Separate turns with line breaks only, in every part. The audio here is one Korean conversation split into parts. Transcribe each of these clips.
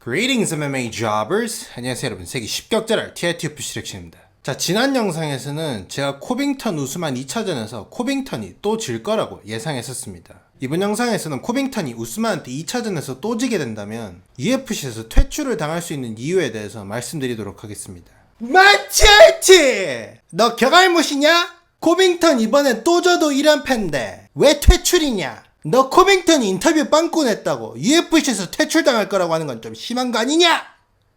Greetings MMA Jobbers! 안녕하세요 여러분, 세계 10격자랄 TITF 시렉션입니다. 자, 지난 영상에서는 제가 코빙턴 우스만 2차전에서 코빙턴이 또 질 거라고 예상했었습니다. 이번 영상에서는 코빙턴이 우스만한테 2차전에서 또 지게 된다면 UFC에서 퇴출을 당할 수 있는 이유에 대해서 말씀드리도록 하겠습니다. 마치알티! 너 격알못이냐? 코빙턴 이번엔 또 져도 1연패인데 왜 퇴출이냐? 너 코빙턴이 인터뷰 빵꾸 냈다고 UFC에서 퇴출당할 거라고 하는 건 좀 심한 거 아니냐?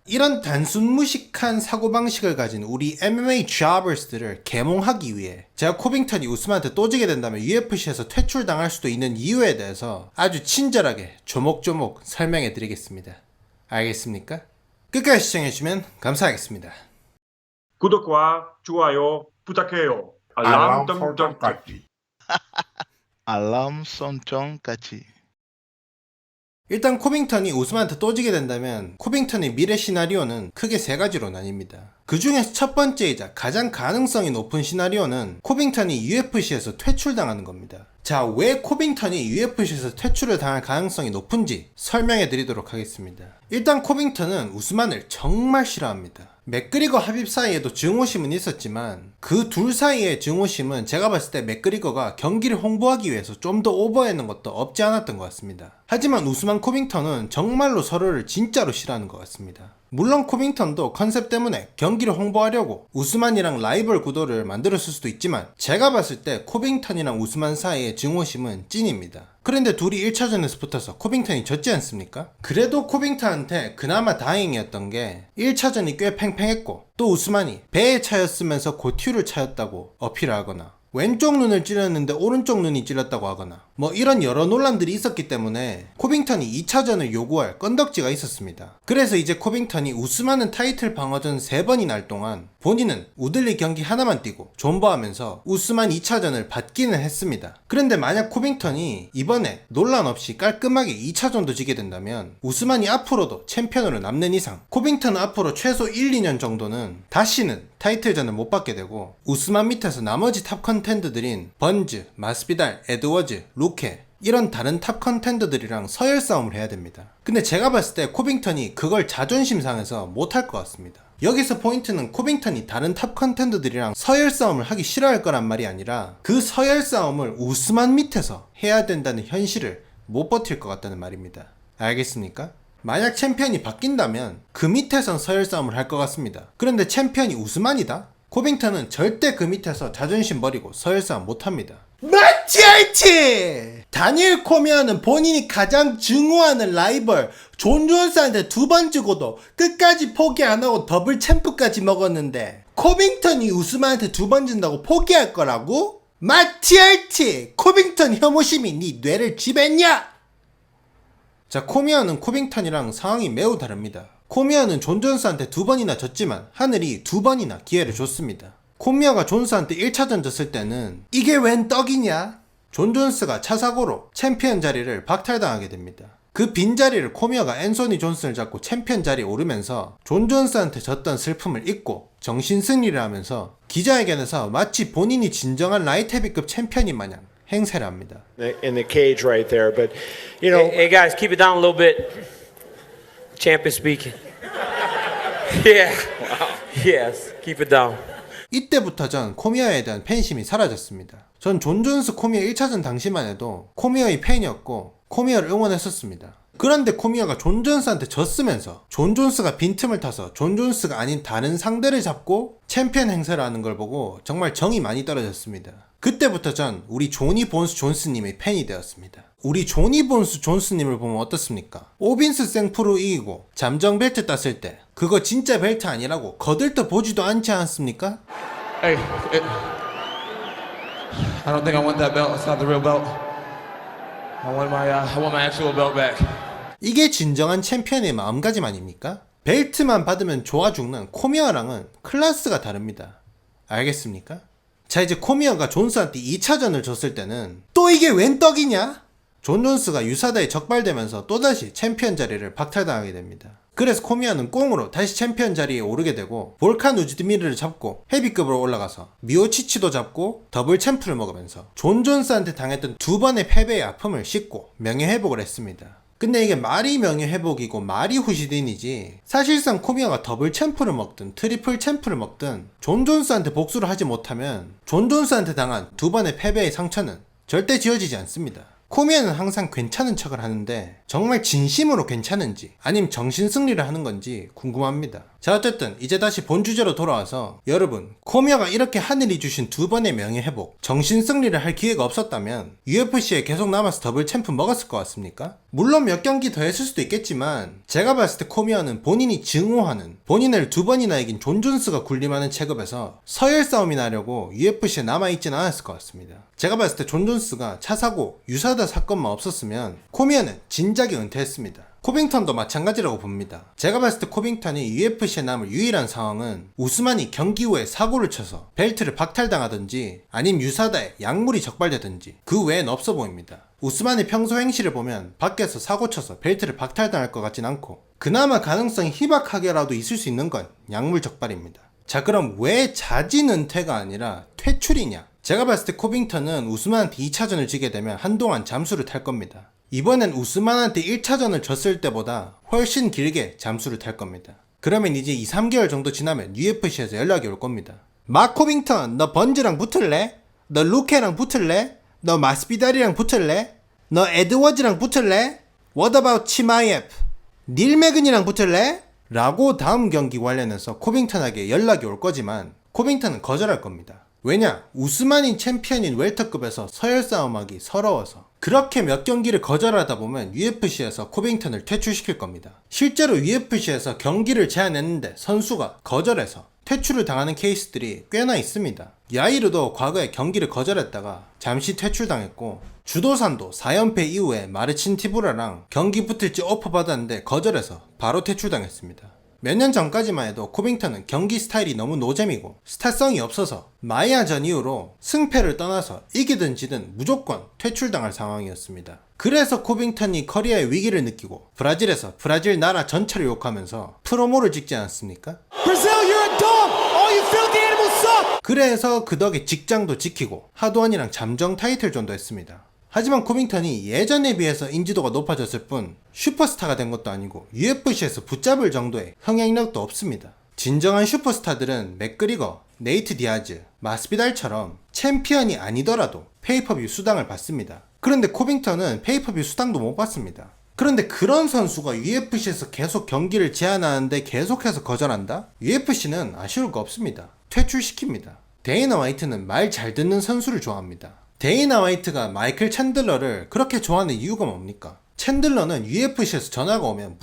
이런 단순 무식한 사고방식을 가진 우리 MMA Jobbers들을 계몽하기 위해 제가 코빙턴이 우스만한테 또 지게 된다면 UFC에서 퇴출당할 수도 있는 이유에 대해서 아주 친절하게 조목조목 설명해 드리겠습니다. 알겠습니까? 끝까지 시청해주시면 감사하겠습니다.
구독과 좋아요 부탁해요. 알람 설정까지.
알람 설정까지.
일단 코빙턴이 우스만한테 또 지게 된다면 코빙턴의 미래 시나리오는 크게 세 가지로 나뉩니다. 그 중에서 첫 번째이자 가장 가능성이 높은 시나리오는 코빙턴이 UFC에서 퇴출당하는 겁니다. 자, 왜 코빙턴이 UFC에서 퇴출을 당할 가능성이 높은지 설명해 드리도록 하겠습니다. 일단 코빙턴은 우스만을 정말 싫어합니다. 맥그리거 합입 사이에도 증오심은 있었지만 그 둘 사이의 증오심은 제가 봤을 때 맥그리거가 경기를 홍보하기 위해서 좀 더 오버했는 것도 없지 않았던 것 같습니다. 하지만 우스만 코빙턴은 정말로 서로를 진짜로 싫어하는 것 같습니다. 물론 코빙턴도 컨셉 때문에 경기를 홍보하려고 우스만이랑 라이벌 구도를 만들었을 수도 있지만 제가 봤을 때 코빙턴이랑 우스만 사이의 증오심은 찐입니다. 그런데 둘이 1차전에서 붙어서 코빙턴이 졌지 않습니까? 그래도 코빙턴한테 그나마 다행이었던 게 1차전이 꽤 팽팽했고 또 우스만이 배에 차였으면서 고튜를 차였다고 어필을 하거나 왼쪽 눈을 찔렀는데 오른쪽 눈이 찔렸다고 하거나 뭐 이런 여러 논란들이 있었기 때문에 코빙턴이 2차전을 요구할 건덕지가 있었습니다. 그래서 이제 코빙턴이 우스만은 타이틀 방어전 3번이나 할 동안 본인은 우들리 경기 하나만 뛰고 존버하면서 우스만 2차전을 받기는 했습니다. 그런데 만약 코빙턴이 이번에 논란 없이 깔끔하게 2차전도 지게 된다면 우스만이 앞으로도 챔피언으로 남는 이상 코빙턴은 앞으로 최소 1, 2년 정도는 다시는 타이틀전을 못 받게 되고 우스만 밑에서 나머지 탑 컨텐더들인 번즈, 마스비달, 에드워즈, 루케 이런 다른 탑 컨텐더들이랑 서열 싸움을 해야 됩니다. 근데 제가 봤을 때 코빙턴이 그걸 자존심 상해서 못할 것 같습니다. 여기서 포인트는 코빙턴이 다른 탑 컨텐더들이랑 서열 싸움을 하기 싫어할 거란 말이 아니라 그 서열 싸움을 우스만 밑에서 해야 된다는 현실을 못 버틸 것 같다는 말입니다. 알겠습니까? 만약 챔피언이 바뀐다면 그 밑에선 서열 싸움을 할 것 같습니다. 그런데 챔피언이 우스만이다? 코빙턴은 절대 그 밑에서 자존심 버리고 서열 싸움 못합니다. 마치알티! 다니엘 코미아는 본인이 가장 증오하는 라이벌 존 존스한테 2번 지고도 끝까지 포기 안 하고 더블 챔프까지 먹었는데 코빙턴이 우스만한테 2번 진다고 포기할 거라고? 마치알티! 코빙턴 혐오심이 네 뇌를 지배했냐? 자, 코미아는 코빙턴이랑 상황이 매우 다릅니다. 코미아는 존 존스한테 2번이나 졌지만 하늘이 2번이나 기회를 줬습니다. 코미아가 존스한테 1차전 졌을 때는 이게 웬 떡이냐? 존 존스가 차사고로 챔피언 자리를 박탈당하게 됩니다. 그 빈자리를 코미아가 앤소니 존슨을 잡고 챔피언 자리에 오르면서 존 존스한테 졌던 슬픔을 잊고 정신승리를 하면서 기자회견에서 마치 본인이 진정한 라이트헤비급 챔피언인 마냥 행세를 합니다.
in the cage right there, but you know.
Hey guys, keep it down a little bit. Champ is speaking. Yeah. Wow. Yes, keep it down.
이때부터 전 코미아에 대한 팬심이 사라졌습니다. 전 존 존스 코미아 1차전 당시만 해도 코미아의 팬이었고 코미아를 응원했었습니다. 그런데 코미아가 존 존스한테 졌으면서 존 존스가 빈틈을 타서 존 존스가 아닌 다른 상대를 잡고 챔피언 행세를 하는 걸 보고 정말 정이 많이 떨어졌습니다. 그때부터 전 우리 조니 본스 존스님의 팬이 되었습니다. 우리 조니 본스 존스님을 보면 어떻습니까? 오빈스 생프로 이기고 잠정 벨트 땄을 때 그거 진짜 벨트 아니라고 거들떠 보지도 않지 않습니까?
Hey, I don't think I want that belt. It's not the real belt. I want my actual belt back.
이게 진정한 챔피언의 마음가짐 아닙니까? 벨트만 받으면 좋아 죽는 코미아랑은 클래스가 다릅니다. 알겠습니까? 자, 이제 코미아가 존스한테 2차전을 졌을 때는 또 이게 웬 떡이냐? 존 존스가 유사다에 적발되면서 또다시 챔피언 자리를 박탈당하게 됩니다. 그래서 코미아는 꽁으로 다시 챔피언 자리에 오르게 되고 볼칸 우즈드미르를 잡고 헤비급으로 올라가서 미오치치도 잡고 더블 챔프를 먹으면서 존 존스한테 당했던 2번의 패배의 아픔을 씻고 명예회복을 했습니다. 근데 이게 말이 명예회복이고 말이 후시딘이지, 사실상 코미어가 더블 챔프를 먹든 트리플 챔프를 먹든 존 존스한테 복수를 하지 못하면 존 존스한테 당한 두 번의 패배의 상처는 절대 지워지지 않습니다. 코미어는 항상 괜찮은 척을 하는데 정말 진심으로 괜찮은지 아님 정신승리를 하는 건지 궁금합니다. 자, 어쨌든 이제 다시 본 주제로 돌아와서, 여러분, 코미어가 이렇게 하늘이 주신 두 번의 명예회복, 정신승리를 할 기회가 없었다면 UFC에 계속 남아서 더블 챔프 먹었을 것 같습니까? 물론 몇 경기 더 했을 수도 있겠지만 제가 봤을 때 코미어는 본인이 증오하는, 본인을 두 번이나 이긴 존 존스가 군림하는 체급에서 서열 싸움이나 하려고 UFC에 남아있진 않았을 것 같습니다. 제가 봤을 때 존 존스가 차 사고 유사다 사건만 없었으면 코미어는 진작에 은퇴했습니다. 코빙턴도 마찬가지라고 봅니다. 제가 봤을 때 코빙턴이 UFC에 남을 유일한 상황은 우스만이 경기 후에 사고를 쳐서 벨트를 박탈당하든지 아님 유사다에 약물이 적발되든지 그 외엔 없어 보입니다. 우스만의 평소 행실을 보면 밖에서 사고 쳐서 벨트를 박탈당할 것 같진 않고, 그나마 가능성이 희박하게라도 있을 수 있는 건 약물 적발입니다. 자, 그럼 왜 자진 은퇴가 아니라 퇴출이냐? 제가 봤을 때 코빙턴은 우스만한테 2차전을 지게 되면 한동안 잠수를 탈 겁니다. 이번엔 우스만한테 1차전을 졌을 때보다 훨씬 길게 잠수를 탈 겁니다. 그러면 이제 2-3개월 정도 지나면 UFC에서 연락이 올 겁니다. 마 코빙턴, 너 번즈랑 붙을래? 너 루케랑 붙을래? 너 마스비달이랑 붙을래? 너 에드워즈랑 붙을래? What about 치마예프? 닐 매근이랑 붙을래? 라고 다음 경기 관련해서 코빙턴에게 연락이 올 거지만 코빙턴은 거절할 겁니다. 왜냐? 우스만이 챔피언인 웰터급에서 서열 싸움하기 서러워서. 그렇게 몇 경기를 거절하다 보면 UFC에서 코빙턴을 퇴출시킬 겁니다. 실제로 UFC에서 경기를 제안했는데 선수가 거절해서 퇴출을 당하는 케이스들이 꽤나 있습니다. 야이르도 과거에 경기를 거절했다가 잠시 퇴출당했고, 주도산도 4연패 이후에 마르친 티브라랑 경기 붙을지 오퍼 받았는데 거절해서 바로 퇴출당했습니다. 몇 년 전까지만 해도 코빙턴은 경기 스타일이 너무 노잼이고 스타성이 없어서 마이아전 이후로 승패를 떠나서 이기든 지든 무조건 퇴출당할 상황이었습니다. 그래서 코빙턴이 커리어의 위기를 느끼고 브라질에서 브라질 나라 전체를 욕하면서 프로모를 찍지 않았습니까? 그래서 그 덕에 직장도 지키고 하도원이랑 잠정 타이틀전도 했습니다. 하지만 코빙턴이 예전에 비해서 인지도가 높아졌을 뿐 슈퍼스타가 된 것도 아니고 UFC에서 붙잡을 정도의 영향력도 없습니다. 진정한 슈퍼스타들은 맥그리거, 네이트 디아즈, 마스비달처럼 챔피언이 아니더라도 페이퍼뷰 수당을 받습니다. 그런데 코빙턴은 페이퍼뷰 수당도 못 받습니다. 그런데 그런 선수가 UFC에서 계속 경기를 제안하는데 계속해서 거절한다? UFC는 아쉬울 거 없습니다. 퇴출시킵니다. 데이나 화이트는 말 잘 듣는 선수를 좋아합니다. 데이나 화이트가 마이클 챈들러를 그렇게 좋아하는 이유가 뭡니까? 챈들러는 UFC에서 전화가 오면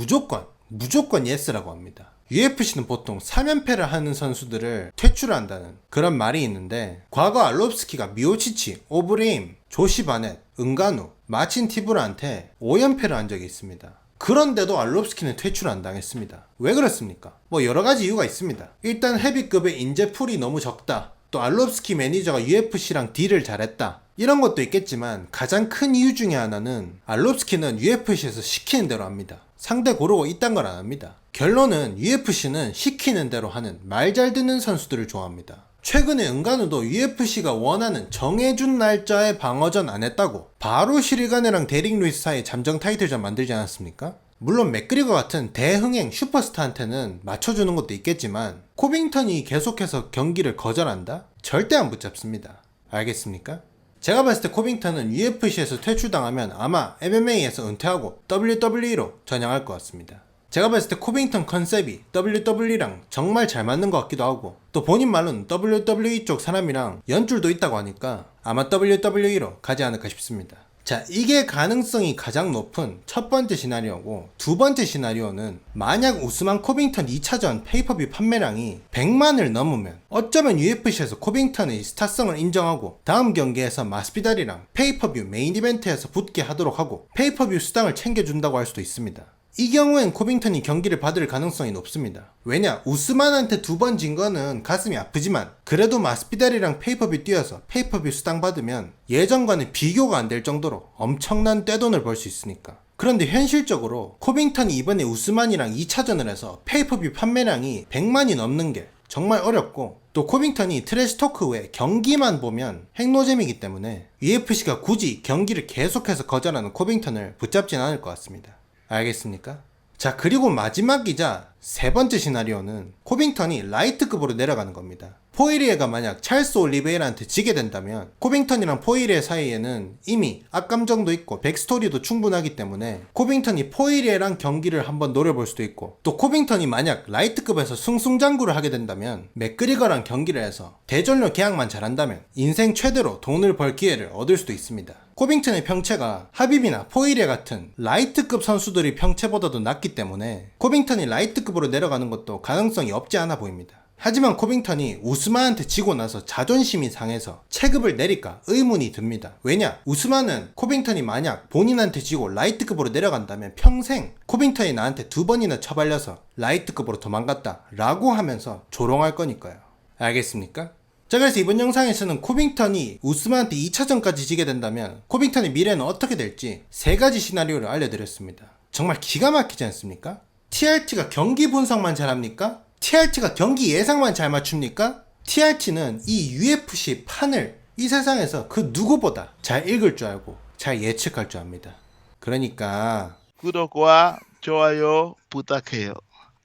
무조건 예스라고 합니다. UFC는 보통 3연패를 하는 선수들을 퇴출한다는 그런 말이 있는데, 과거 알롭스키가 미오치치, 오브레임, 조시 바넷, 은가누, 마친 티브라한테 5연패를 한 적이 있습니다. 그런데도 알롭스키는 퇴출 안 당했습니다. 왜 그렇습니까? 뭐 여러가지 이유가 있습니다. 일단 헤비급의 인재풀이 너무 적다, 또 알롭스키 매니저가 UFC랑 딜을 잘했다, 이런 것도 있겠지만 가장 큰 이유 중에 하나는 알롭스키는 UFC에서 시키는 대로 합니다. 상대 고르고 이딴 걸 안 합니다. 결론은 UFC는 시키는 대로 하는 말 잘 듣는 선수들을 좋아합니다. 최근에 은가누도 UFC가 원하는 정해준 날짜에 방어전 안 했다고 바로 시리가네랑 데릭 루이스 사이에 잠정 타이틀전 만들지 않았습니까? 물론 맥그리거 같은 대흥행 슈퍼스타한테는 맞춰주는 것도 있겠지만 코빙턴이 계속해서 경기를 거절한다? 절대 안 붙잡습니다. 알겠습니까? 제가 봤을 때 코빙턴은 UFC에서 퇴출당하면 아마 MMA에서 은퇴하고 WWE로 전향할 것 같습니다. 제가 봤을 때 코빙턴 컨셉이 WWE랑 정말 잘 맞는 것 같기도 하고, 또 본인 말로는 WWE 쪽 사람이랑 연줄도 있다고 하니까 아마 WWE로 가지 않을까 싶습니다. 자, 이게 가능성이 가장 높은 첫 번째 시나리오고, 두 번째 시나리오는 만약 우스만 코빙턴 2차전 페이퍼뷰 판매량이 100만을 넘으면 어쩌면 UFC에서 코빙턴의 스타성을 인정하고 다음 경기에서 마스비달이랑 페이퍼뷰 메인 이벤트에서 붙게 하도록 하고 페이퍼뷰 수당을 챙겨준다고 할 수도 있습니다. 이 경우엔 코빙턴이 경기를 받을 가능성이 높습니다. 왜냐? 우스만한테 2번 진 거는 가슴이 아프지만 그래도 마스비달이랑 페이퍼뷰 뛰어서 페이퍼뷰 수당 받으면 예전과는 비교가 안 될 정도로 엄청난 떼돈을 벌 수 있으니까. 그런데 현실적으로 코빙턴이 이번에 우스만이랑 2차전을 해서 페이퍼뷰 판매량이 100만이 넘는 게 정말 어렵고, 또 코빙턴이 트래시 토크 후에 경기만 보면 핵노잼이기 때문에 UFC가 굳이 경기를 계속해서 거절하는 코빙턴을 붙잡진 않을 것 같습니다. 알겠습니까? 자, 그리고 마지막이자 세 번째 시나리오는 코빙턴이 라이트급으로 내려가는 겁니다. 포이리에가 만약 찰스 올리베이라한테 지게 된다면 코빙턴이랑 포이리에 사이에는 이미 악감정도 있고 백스토리도 충분하기 때문에 코빙턴이 포이리에랑 경기를 한번 노려볼 수도 있고, 또 코빙턴이 만약 라이트급에서 승승장구를 하게 된다면 맥그리거랑 경기를 해서 대전료 계약만 잘한다면 인생 최대로 돈을 벌 기회를 얻을 수도 있습니다. 코빙턴의 평체가 하빕이나 포이리에 같은 라이트급 선수들의 평체보다도 낮기 때문에 코빙턴이 라이트급으로 내려가는 것도 가능성이 없지 않아 보입니다. 하지만 코빙턴이 우스만한테 지고 나서 자존심이 상해서 체급을 내릴까 의문이 듭니다. 왜냐? 우스만은 코빙턴이 만약 본인한테 지고 라이트급으로 내려간다면 평생 코빙턴이 나한테 2번이나 처발려서 라이트급으로 도망갔다 라고 하면서 조롱할 거니까요. 알겠습니까? 자, 그래서 이번 영상에서는 코빙턴이 우스만한테 2차전까지 지게 된다면 코빙턴의 미래는 어떻게 될지 3가지 시나리오를 알려드렸습니다. 정말 기가 막히지 않습니까? TRT가 경기 분석만 잘합니까? TRT가 경기 예상만 잘 맞춥니까? TRT는 이 UFC 판을 이 세상에서 그 누구보다 잘 읽을 줄 알고 잘 예측할 줄 압니다. 그러니까
구독과 좋아요 부탁해요.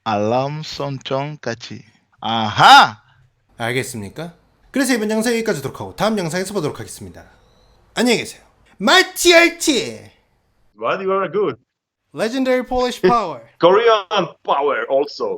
알람 설정까지. 아하!
알겠습니까? 그래서 이번 영상 여기까지 하도록 하고 다음 영상에서 보도록 하겠습니다. 안녕히 계세요. My TRT!
What you are good.
Legendary Polish Power.
Korean power also.